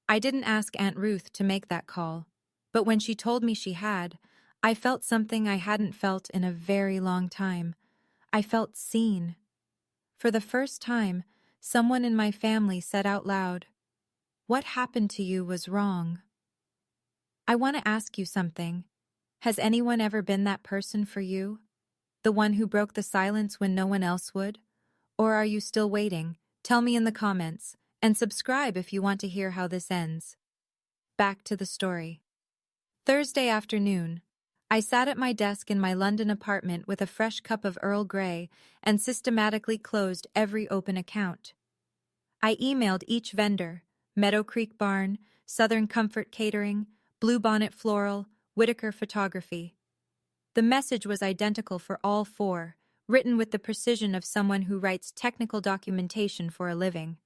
I didn't ask Aunt Ruth to make that call, but when she told me she had, I felt something I hadn't felt in a very long time. I felt seen. For the first time, someone in my family said out loud, "What happened to you was wrong." I want to ask you something. Has anyone ever been that person for you? The one who broke the silence when no one else would? Or are you still waiting? Tell me in the comments, and subscribe if you want to hear how this ends. Back to the story. Thursday afternoon, I sat at my desk in my London apartment with a fresh cup of Earl Grey and systematically closed every open account. I emailed each vendor, Meadow Creek Barn, Southern Comfort Catering, Bluebonnet Floral, Whitaker Photography. The message was identical for all 4, written with the precision of someone who writes technical documentation for a living.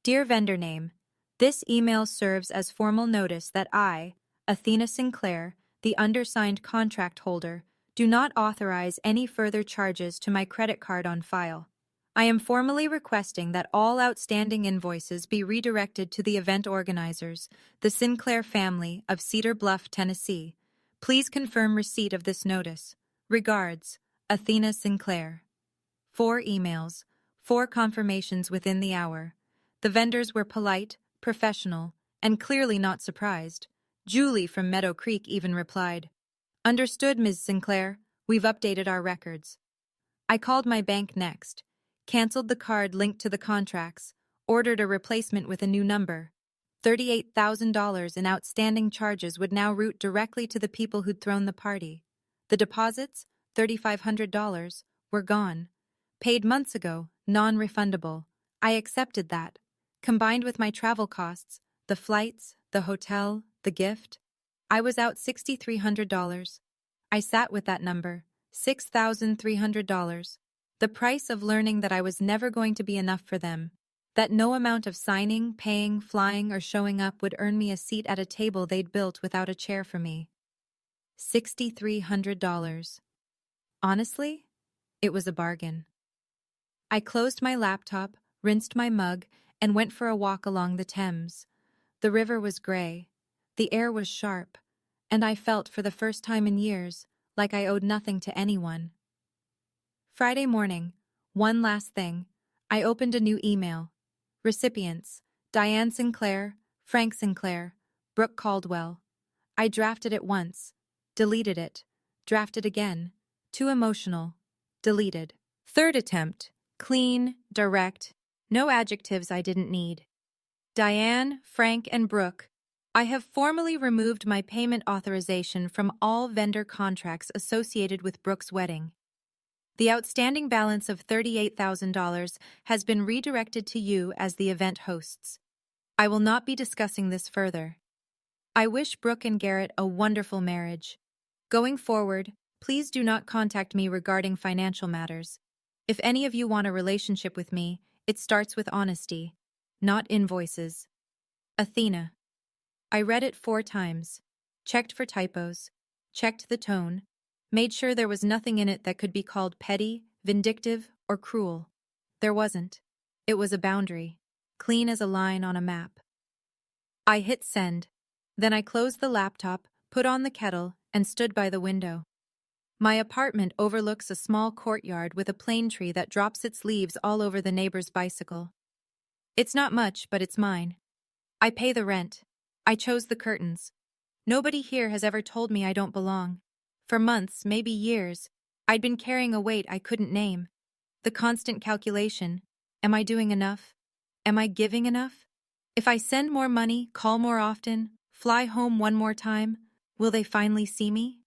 Dear vendor name, this email serves as formal notice that I, Athena Sinclair, the undersigned contract holder, do not authorize any further charges to my credit card on file. I am formally requesting that all outstanding invoices be redirected to the event organizers, the Sinclair family of Cedar Bluff, Tennessee. Please confirm receipt of this notice. Regards, Athena Sinclair. 4 emails, 4 confirmations within the hour. The vendors were polite, professional, and clearly not surprised. Julie from Meadow Creek even replied, "Understood, Ms. Sinclair. We've updated our records." I called my bank next, canceled the card linked to the contracts, ordered a replacement with a new number. $38,000 in outstanding charges would now route directly to the people who'd thrown the party. The deposits, $3,500, were gone. Paid months ago, non-refundable. I accepted that. Combined with my travel costs, the flights, the hotel, the gift, I was out $6,300. I sat with that number, $6,300. The price of learning that I was never going to be enough for them, that no amount of signing, paying, flying, or showing up would earn me a seat at a table they'd built without a chair for me. $6,300. Honestly, it was a bargain. I closed my laptop, rinsed my mug, and went for a walk along the Thames. The river was gray, the air was sharp, and I felt for the first time in years like I owed nothing to anyone. Friday morning, one last thing, I opened a new email. Recipients, Diane Sinclair, Frank Sinclair, Brooke Caldwell. I drafted it once, deleted it, drafted again, too emotional, deleted. Third attempt, clean, direct, no adjectives I didn't need. Diane, Frank, and Brooke, I have formally removed my payment authorization from all vendor contracts associated with Brooke's wedding. The outstanding balance of $38,000 has been redirected to you as the event hosts. I will not be discussing this further. I wish Brooke and Garrett a wonderful marriage. Going forward, please do not contact me regarding financial matters. If any of you want a relationship with me, it starts with honesty. not invoices. Athena. I read it 4 times. Checked for typos. Checked the tone. Made sure there was nothing in it that could be called petty, vindictive, or cruel. There wasn't. It was a boundary, clean as a line on a map. I hit send. Then I closed the laptop, put on the kettle, and stood by the window. My apartment overlooks a small courtyard with a plane tree that drops its leaves all over the neighbor's bicycle. It's not much, but it's mine. I pay the rent. I chose the curtains. Nobody here has ever told me I don't belong. For months, maybe years, I'd been carrying a weight I couldn't name. The constant calculation. Am I doing enough? Am I giving enough? If I send more money, call more often, fly home one more time, will they finally see me?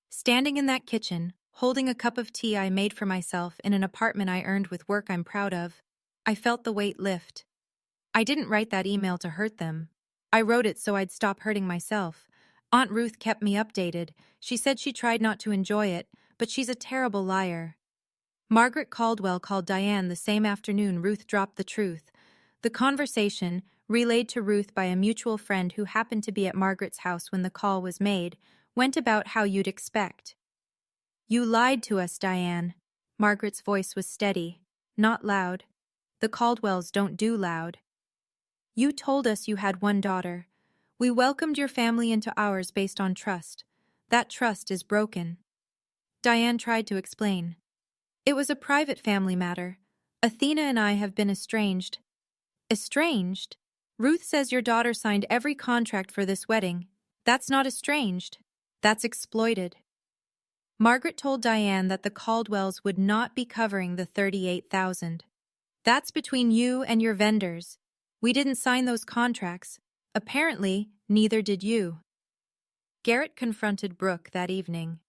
Standing in that kitchen, holding a cup of tea I made for myself in an apartment I earned with work I'm proud of, I felt the weight lift. I didn't write that email to hurt them. I wrote it so I'd stop hurting myself. Aunt Ruth kept me updated. She said she tried not to enjoy it, but she's a terrible liar. Margaret Caldwell called Diane the same afternoon Ruth dropped the truth. The conversation, relayed to Ruth by a mutual friend who happened to be at Margaret's house when the call was made, went about how you'd expect. You lied to us, Diane. Margaret's voice was steady, not loud. The Caldwells don't do loud. You told us you had one daughter. We welcomed your family into ours based on trust. That trust is broken. Diane tried to explain. It was a private family matter. Athena and I have been estranged. Estranged? Ruth says your daughter signed every contract for this wedding. That's not estranged. That's exploited. Margaret told Diane that the Caldwells would not be covering the $38,000. That's between you and your vendors. We didn't sign those contracts. Apparently, neither did you. Garrett confronted Brooke that evening.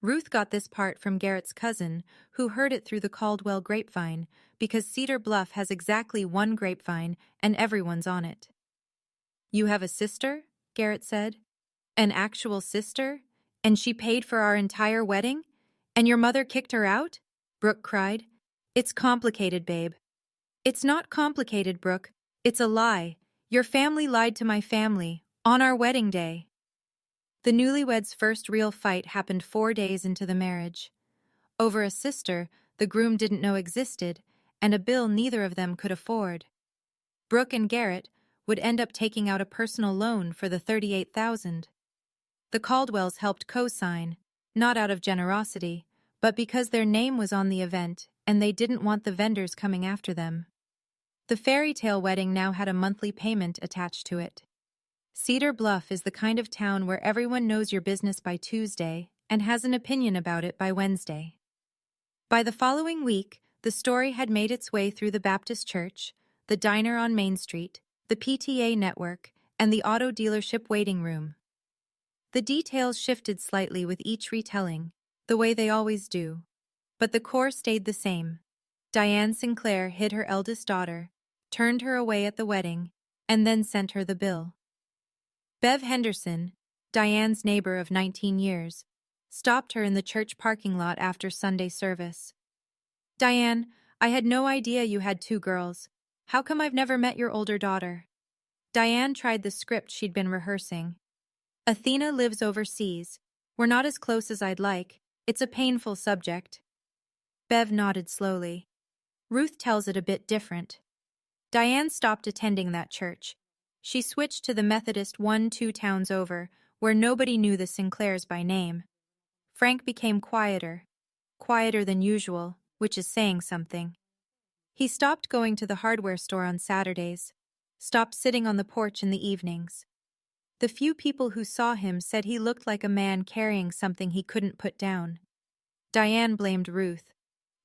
Ruth got this part from Garrett's cousin, who heard it through the Caldwell grapevine, because Cedar Bluff has exactly one grapevine and everyone's on it. You have a sister? Garrett said. An actual sister? And she paid for our entire wedding? And your mother kicked her out? Brooke cried. It's complicated, babe. It's not complicated, Brooke. It's a lie. Your family lied to my family, on our wedding day. The newlyweds' first real fight happened 4 days into the marriage. Over a sister the groom didn't know existed, and a bill neither of them could afford. Brooke and Garrett would end up taking out a personal loan for the $38,000. The Caldwells helped co-sign, not out of generosity, but because their name was on the event and they didn't want the vendors coming after them. The fairy tale wedding now had a monthly payment attached to it. Cedar Bluff is the kind of town where everyone knows your business by Tuesday and has an opinion about it by Wednesday. By the following week, the story had made its way through the Baptist Church, the diner on Main Street, the PTA network, and the auto dealership waiting room. The details shifted slightly with each retelling, the way they always do. But the core stayed the same. Diane Sinclair hid her eldest daughter, turned her away at the wedding, and then sent her the bill. Bev Henderson, Diane's neighbor of 19 years, stopped her in the church parking lot after Sunday service. Diane, I had no idea you had 2 girls. How come I've never met your older daughter? Diane tried the script she'd been rehearsing. Athena lives overseas. We're not as close as I'd like. It's a painful subject. Bev nodded slowly. Ruth tells it a bit different. Diane stopped attending that church. She switched to the Methodist 1-2 towns over, where nobody knew the Sinclairs by name. Frank became quieter than usual, which is saying something. He stopped going to the hardware store on Saturdays, stopped sitting on the porch in the evenings. The few people who saw him said he looked like a man carrying something he couldn't put down. Diane blamed Ruth.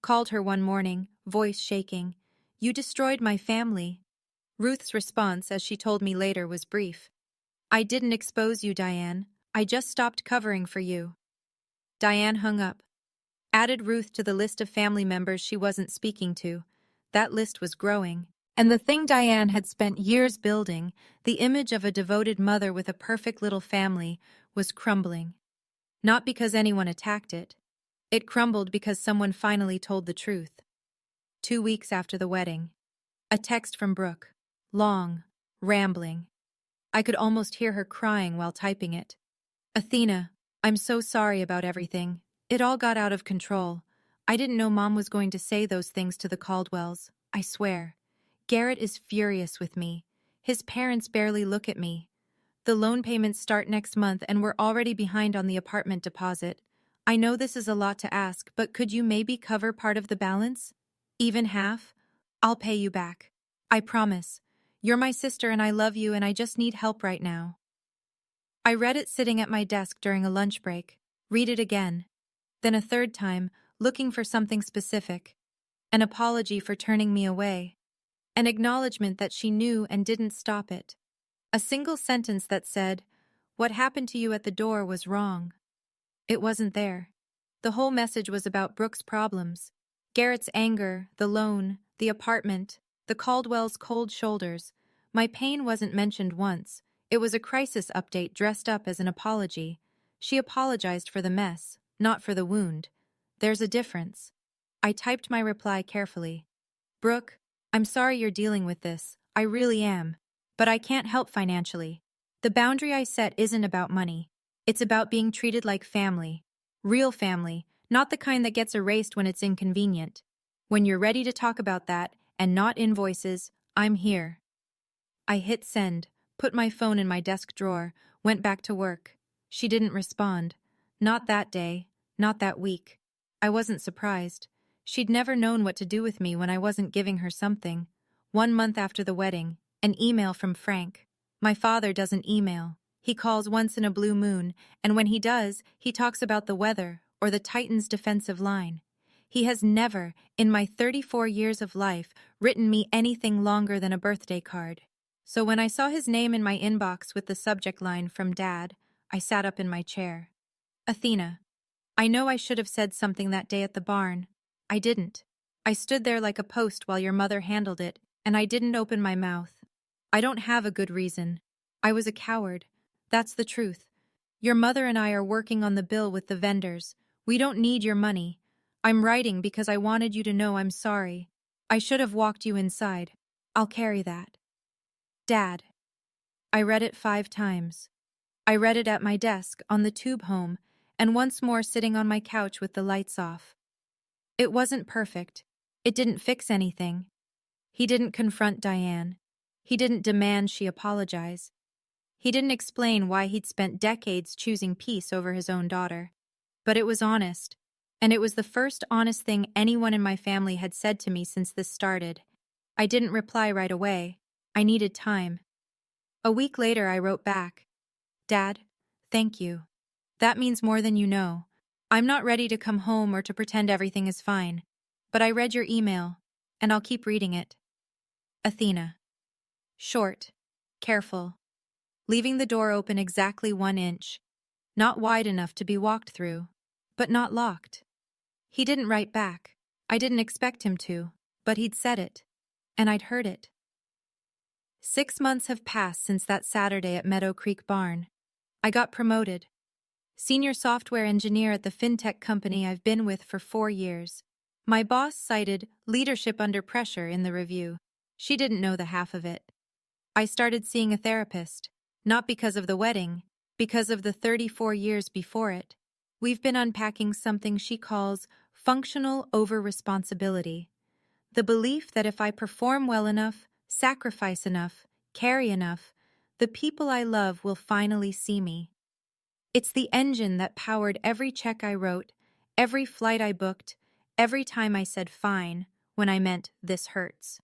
Called her one morning, voice shaking. You destroyed my family. Ruth's response, as she told me later, was brief. I didn't expose you, Diane. I just stopped covering for you. Diane hung up. Added Ruth to the list of family members she wasn't speaking to. That list was growing. And the thing Diane had spent years building, the image of a devoted mother with a perfect little family, was crumbling. Not because anyone attacked it. It crumbled because someone finally told the truth. 2 weeks after the wedding. A text from Brooke. long, rambling. I could almost hear her crying while typing it. Athena, I'm so sorry about everything. It all got out of control. I didn't know Mom was going to say those things to the Caldwells, I swear. Garrett is furious with me. His parents barely look at me. The loan payments start next month and we're already behind on the apartment deposit. I know this is a lot to ask, but could you maybe cover part of the balance? Even half? I'll pay you back. I promise. You're my sister and I love you and I just need help right now. I read it sitting at my desk during a lunch break. Read it again. Then a third time, looking for something specific. An apology for turning me away. An acknowledgement that she knew and didn't stop it. A single sentence that said, "What happened to you at the door was wrong." It wasn't there. The whole message was about Brooke's problems. Garrett's anger, the loan, the apartment, the Caldwell's cold shoulders. My pain wasn't mentioned once. It was a crisis update dressed up as an apology. She apologized for the mess, not for the wound. There's a difference. I typed my reply carefully. Brooke, I'm sorry you're dealing with this. I really am. But I can't help financially. The boundary I set isn't about money. It's about being treated like family. Real family, not the kind that gets erased when it's inconvenient. When you're ready to talk about that, and not invoices, I'm here. I hit send, put my phone in my desk drawer, went back to work. She didn't respond. Not that day, not that week. I wasn't surprised. She'd never known what to do with me when I wasn't giving her something. 1 month after the wedding, an email from Frank. My father doesn't email. He calls once in a blue moon, and when he does, he talks about the weather or the Titans' defensive line. He has never, in my 34 years of life, written me anything longer than a birthday card. So when I saw his name in my inbox with the subject line from Dad, I sat up in my chair. Athena, I know I should have said something that day at the barn. I didn't. I stood there like a post while your mother handled it, and I didn't open my mouth. I don't have a good reason. I was a coward. That's the truth. Your mother and I are working on the bill with the vendors. We don't need your money. I'm writing because I wanted you to know I'm sorry. I should have walked you inside. I'll carry that. Dad. I read it 5 times. I read it at my desk, on the tube home, and once more sitting on my couch with the lights off. It wasn't perfect. It didn't fix anything. He didn't confront Diane. He didn't demand she apologize. He didn't explain why he'd spent decades choosing peace over his own daughter. But it was honest. And it was the first honest thing anyone in my family had said to me since this started. I didn't reply right away. I needed time. A week later, I wrote back. Dad, thank you. That means more than you know. I'm not ready to come home or to pretend everything is fine. But I read your email, and I'll keep reading it. Athena. Short. Careful. Leaving the door open exactly 1 inch. Not wide enough to be walked through, but not locked. He didn't write back. I didn't expect him to, but he'd said it, and I'd heard it. 6 months have passed since that Saturday at Meadow Creek Barn. I got promoted. Senior software engineer at the fintech company I've been with for 4 years. My boss cited leadership under pressure in the review. She didn't know the half of it. I started seeing a therapist, not because of the wedding, because of the 34 years before it. We've been unpacking something she calls functional over-responsibility. The belief that if I perform well enough, sacrifice enough, carry enough, the people I love will finally see me. It's the engine that powered every check I wrote, every flight I booked, every time I said fine when I meant this hurts.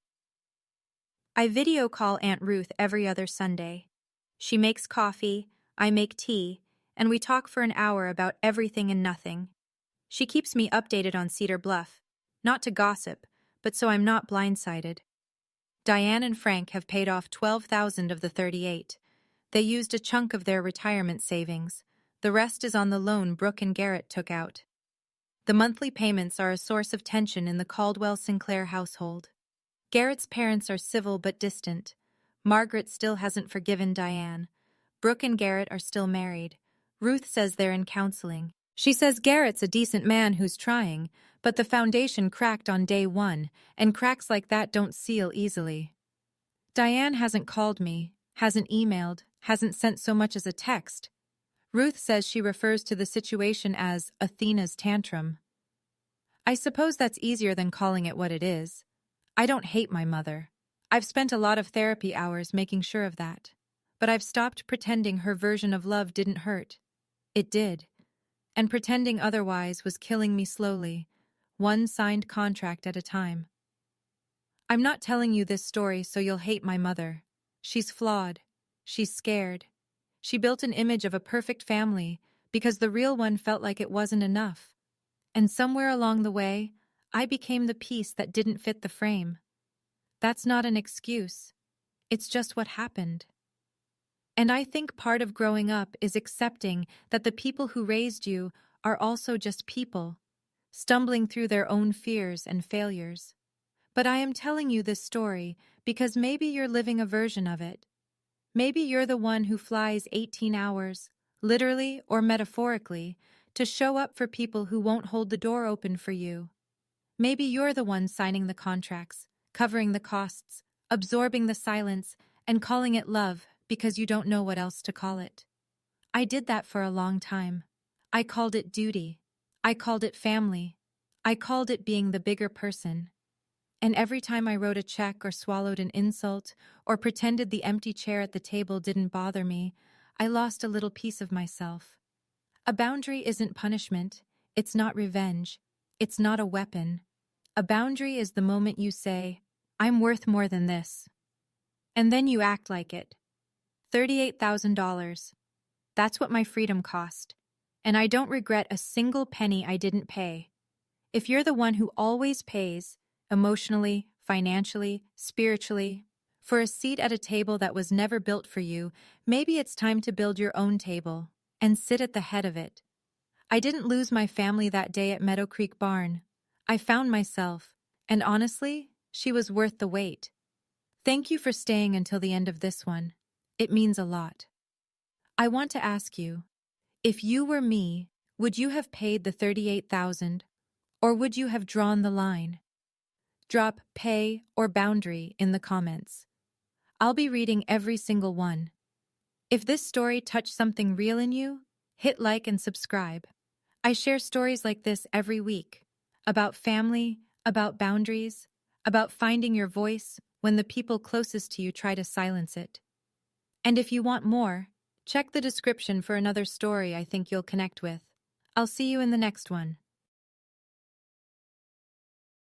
I video call Aunt Ruth every other Sunday. She makes coffee, I make tea, and we talk for an hour about everything and nothing. She keeps me updated on Cedar Bluff, not to gossip, but so I'm not blindsided. Diane and Frank have paid off $12,000 of the 38. They used a chunk of their retirement savings. The rest is on the loan Brooke and Garrett took out. The monthly payments are a source of tension in the Caldwell-Sinclair household. Garrett's parents are civil but distant. Margaret still hasn't forgiven Diane. Brooke and Garrett are still married. Ruth says they're in counseling. She says Garrett's a decent man who's trying, but the foundation cracked on day 1, and cracks like that don't seal easily. Diane hasn't called me, hasn't emailed, hasn't sent so much as a text. Ruth says she refers to the situation as Athena's tantrum. I suppose that's easier than calling it what it is. I don't hate my mother. I've spent a lot of therapy hours making sure of that. But I've stopped pretending her version of love didn't hurt. It did. And pretending otherwise was killing me slowly, one signed contract at a time. I'm not telling you this story so you'll hate my mother. She's flawed. She's scared. She built an image of a perfect family because the real one felt like it wasn't enough. And somewhere along the way, I became the piece that didn't fit the frame. That's not an excuse. It's just what happened. And I think part of growing up is accepting that the people who raised you are also just people, stumbling through their own fears and failures. But I am telling you this story because maybe you're living a version of it. Maybe you're the one who flies 18 hours, literally or metaphorically, to show up for people who won't hold the door open for you. Maybe you're the one signing the contracts, covering the costs, absorbing the silence, and calling it love because you don't know what else to call it. I did that for a long time. I called it duty. I called it family. I called it being the bigger person. And every time I wrote a check or swallowed an insult or pretended the empty chair at the table didn't bother me, I lost a little piece of myself. A boundary isn't punishment. It's not revenge. It's not a weapon. A boundary is the moment you say, I'm worth more than this. And then you act like it. $38,000. That's what my freedom cost. And I don't regret a single penny I didn't pay. If you're the one who always pays, emotionally, financially, spiritually, for a seat at a table that was never built for you, maybe it's time to build your own table and sit at the head of it. I didn't lose my family that day at Meadow Creek Barn. I found myself, and honestly, she was worth the wait. Thank you for staying until the end of this one. It means a lot. I want to ask you, if you were me, would you have paid the $38,000, or would you have drawn the line? Drop pay or boundary in the comments. I'll be reading every single one. If this story touched something real in you, hit like and subscribe. I share stories like this every week, about family, about boundaries, about finding your voice when the people closest to you try to silence it. And if you want more, check the description for another story I think you'll connect with. I'll see you in the next one.